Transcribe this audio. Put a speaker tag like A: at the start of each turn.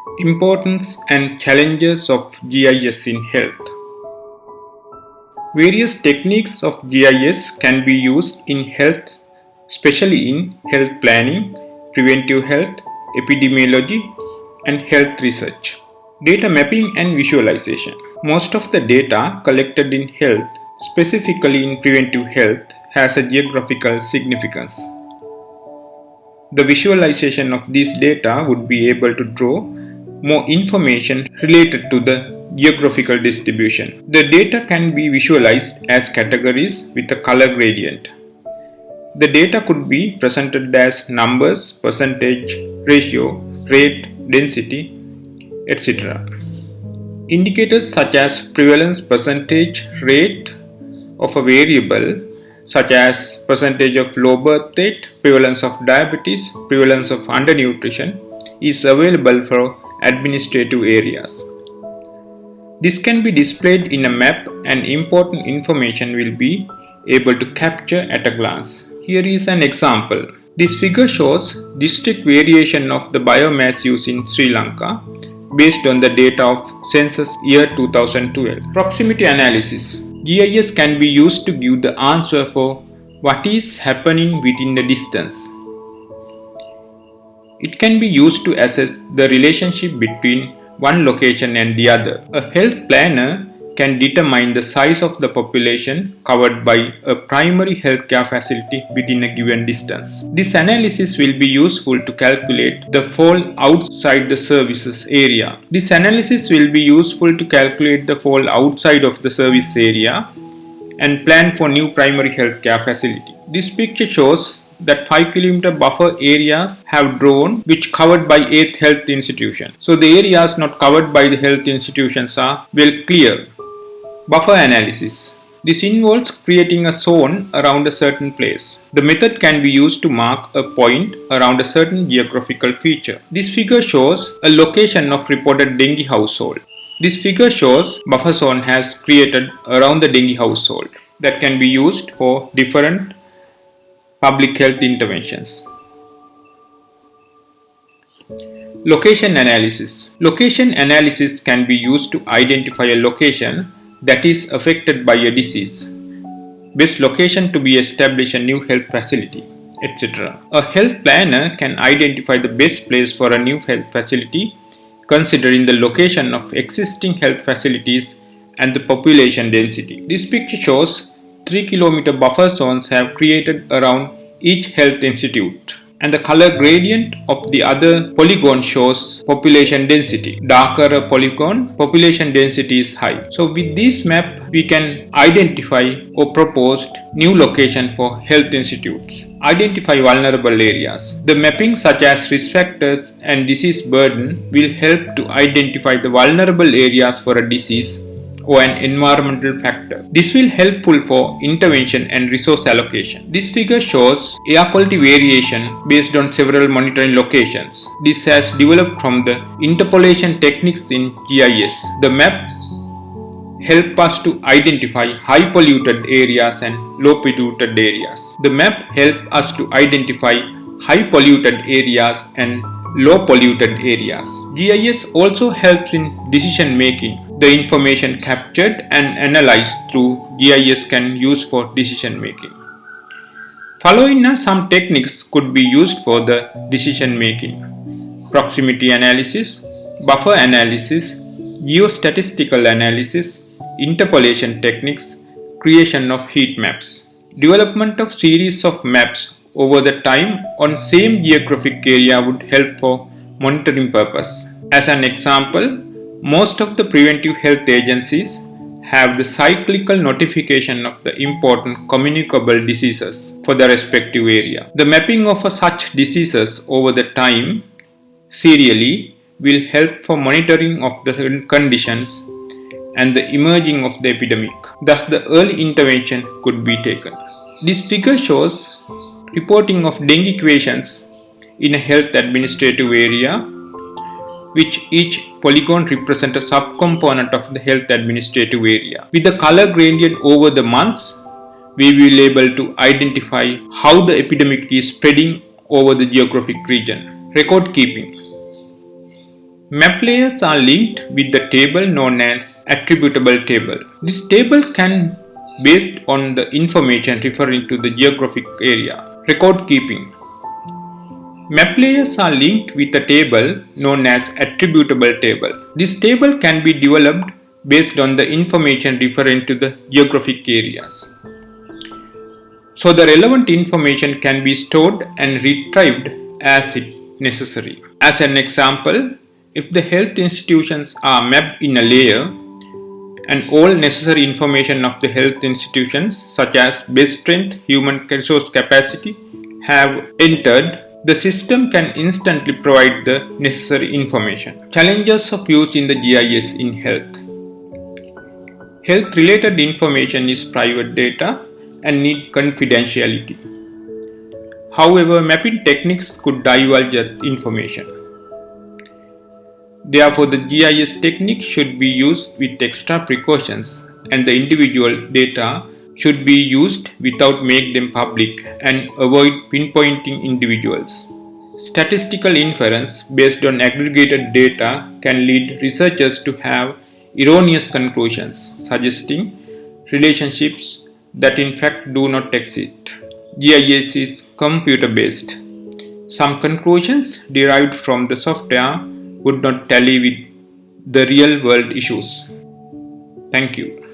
A: Importance and challenges of GIS in health. Various techniques of GIS can be used in health, especially in health planning, preventive health, epidemiology, and health research. Data mapping and visualization. Most of the data collected in health, specifically in preventive health, has a geographical significance. The visualization of this data would be able to draw more information related to the geographical distribution. The data can be visualized as categories with a color gradient. The data could be presented as numbers, percentage, ratio, rate, density, etc. Indicators such as prevalence percentage rate of a variable such as percentage of low birth rate, prevalence of diabetes, prevalence of undernutrition is available for administrative areas. This can be displayed in a map and important information will be able to capture at a glance. Here is an example. This figure shows district variation of the biomass use in Sri Lanka based on the data of census year 2012. Proximity analysis. GIS can be used to give the answer for what is happening within the distance. It can be used to assess the relationship between one location and the other. A health planner can determine the size of the population covered by a primary healthcare facility within a given distance. This analysis will be useful to calculate the fall outside the services area. This analysis will be useful to calculate the fall outside of the service area and plan for new primary healthcare facility. This picture shows that 5 km buffer areas have drawn which covered by 8th health institution. So the areas not covered by the health institutions are well clear. Buffer analysis. This involves creating a zone around a certain place. The method can be used to mark a point around a certain geographical feature. This figure shows a location of reported dengue household. This figure shows buffer zone has created around the dengue household that can be used for different public health interventions. Location analysis. Location analysis can be used to identify a location that is affected by a disease, best location to be established a new health facility, etc. A health planner can identify the best place for a new health facility considering the location of existing health facilities and the population density. This picture shows 3 km buffer zones have created around each health institute, and the color gradient of the other polygon shows population density. Darker a polygon, population density is high. So with this map, we can identify or propose new location for health institutes. Identify vulnerable areas. The mapping such as risk factors and disease burden will help to identify the vulnerable areas for a disease or an environmental factor. This will helpful for intervention and resource allocation. This figure shows air quality variation based on several monitoring locations. This has developed from the interpolation techniques in GIS. The map help us to identify high polluted areas and low polluted areas. The map help us to identify high polluted areas and low polluted areas. GIS also helps in decision making. The information captured and analyzed through GIS can use for decision making. Following are some techniques could be used for the decision making: proximity analysis, buffer analysis, geostatistical analysis, interpolation techniques, creation of heat maps. Development of series of maps over the time on same geographic area would help for monitoring purpose. As an example, most of the preventive health agencies have the cyclical notification of the important communicable diseases for the respective area. The mapping of such diseases over the time serially will help for monitoring of the conditions and the emerging of the epidemic. Thus, the early intervention could be taken. This figure shows reporting of dengue equations in a health administrative area, which each polygon represents a subcomponent of the health administrative area. With the color gradient over the months, we will be able to identify how the epidemic is spreading over the geographic region. Record keeping. Map layers are linked with the table known as attributable table. This table can based on the information referring to the geographic area. Record keeping. Map layers are linked with a table known as attributable table. This table can be developed based on the information referring to the geographic areas. So the relevant information can be stored and retrieved as it necessary. As an example, if the health institutions are mapped in a layer and all necessary information of the health institutions such as bed strength, human resource capacity have entered, the system can instantly provide the necessary information. Challenges of use in the GIS in health. Health related information is private data and need confidentiality. However, mapping techniques could divulge that information. Therefore, the GIS technique should be used with extra precautions and the individual data should be used without making them public and avoid pinpointing individuals. Statistical inference based on aggregated data can lead researchers to have erroneous conclusions, suggesting relationships that in fact do not exist. GIS is computer based. Some conclusions derived from the software would not tally with the real world issues. Thank you.